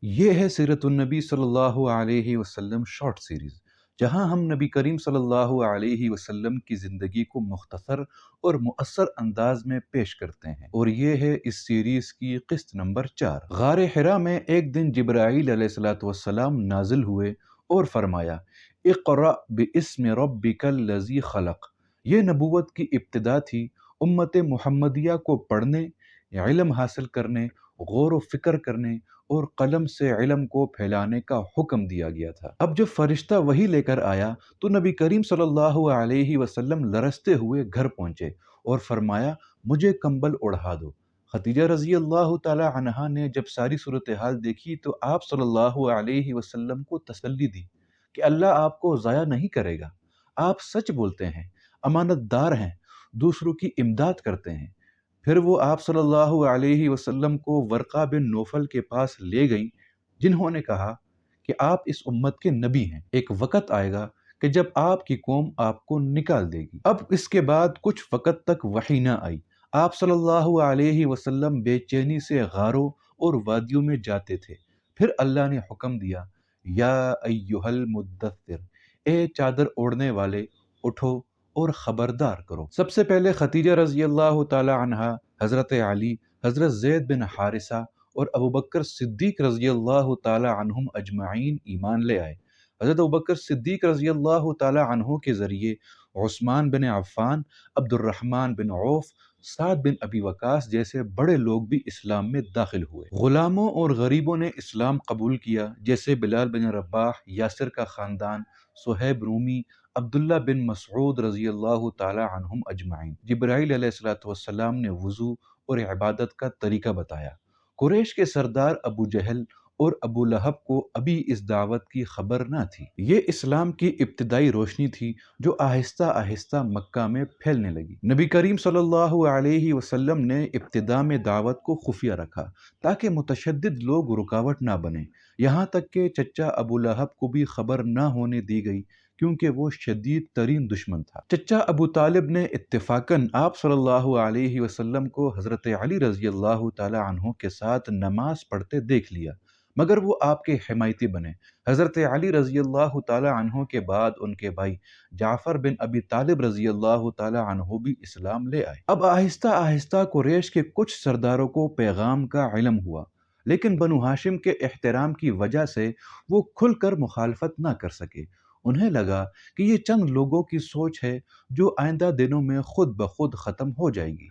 یہ ہے سیرت النبی صلی اللہ علیہ وسلم شارٹ سیریز، جہاں ہم نبی کریم صلی اللہ علیہ وسلم کی زندگی کو مختصر اور مؤثر انداز میں پیش کرتے ہیں، اور یہ ہے اس سیریز کی قسط نمبر 4۔ غار حرا میں ایک دن جبرائیل علیہ السلام نازل ہوئے اور فرمایا، اقرأ باسم ربک الذی خلق۔ یہ نبوت کی ابتدا تھی۔ امت محمدیہ کو پڑھنے، علم حاصل کرنے، غور و فکر کرنے اور قلم سے علم کو پھیلانے کا حکم دیا گیا تھا۔ اب جب فرشتہ وحی لے کر آیا تو نبی کریم صلی اللہ علیہ وسلم لرزتے ہوئے گھر پہنچے اور فرمایا، مجھے کمبل اڑھا دو۔ خدیجہ رضی اللہ تعالی عنہا نے جب ساری صورتحال دیکھی تو آپ صلی اللہ علیہ وسلم کو تسلی دی کہ اللہ آپ کو ضائع نہیں کرے گا۔ آپ سچ بولتے ہیں، امانت دار ہیں، دوسروں کی امداد کرتے ہیں۔ پھر وہ آپ صلی اللہ علیہ وسلم کو ورقہ بن نوفل کے پاس لے گئیں، جنہوں نے کہا کہ آپ اس امت کے نبی ہیں۔ ایک وقت آئے گا کہ جب آپ کی قوم آپ کو نکال دے گی۔ اب اس کے بعد کچھ وقت تک وحی نہ آئی۔ آپ صلی اللہ علیہ وسلم بے چینی سے غاروں اور وادیوں میں جاتے تھے۔ پھر اللہ نے حکم دیا، یا ایھا المدثر، اے چادر اوڑھنے والے، اٹھو اور خبردار کرو۔ سب سے پہلے خدیجہ رضی اللہ تعالی عنہا، حضرت علی، حضرت زید بن حارثہ اور ابوبکر صدیق رضی اللہ تعالی عنہم اجمعین ایمان لے آئے۔ حضرت ابوبکر صدیق رضی اللہ تعالی عنہ کے ذریعے عثمان بن عفان، عبد الرحمن بن عوف، سعد بن ابی وقاص جیسے بڑے لوگ بھی اسلام میں داخل ہوئے۔ غلاموں اور غریبوں نے اسلام قبول کیا، جیسے بلال بن رباح، یاسر کا خاندان، صہیب رومی، عبداللہ بن مسعود رضی اللہ تعالی عنہم اجمعین۔ جبرائیل علیہ السلام نے وضو اور عبادت کا طریقہ بتایا۔ قریش کے سردار ابو جہل اور ابو لہب کو ابھی اس دعوت کی خبر نہ تھی۔ یہ اسلام کی ابتدائی روشنی تھی جو آہستہ آہستہ مکہ میں پھیلنے لگی۔ نبی کریم صلی اللہ علیہ وسلم نے ابتدا میں دعوت کو خفیہ رکھا تاکہ متشدد لوگ رکاوٹ نہ بنیں، یہاں تک کہ چچا ابو لہب کو بھی خبر نہ ہونے دی گئی، کیونکہ وہ شدید ترین دشمن تھا۔ چچا ابو طالب نے اتفاقاً آپ صلی اللہ علیہ وسلم کو حضرت علی رضی اللہ تعالی عنہ کے ساتھ نماز پڑھتے دیکھ لیا، مگر وہ آپ کے حمایتی بنے۔ حضرت علی رضی اللہ تعالی عنہ کے بعد ان کے بھائی جعفر بن ابی طالب رضی اللہ تعالی عنہ بھی اسلام لے آئے۔ اب آہستہ آہستہ قریش کے کچھ سرداروں کو پیغام کا علم ہوا، لیکن بنو ہاشم کے احترام کی وجہ سے وہ کھل کر مخالفت نہ کر سکے۔ انہیں لگا کہ یہ چند لوگوں کی سوچ ہے جو آئندہ دنوں میں خود بخود ختم ہو جائے گی۔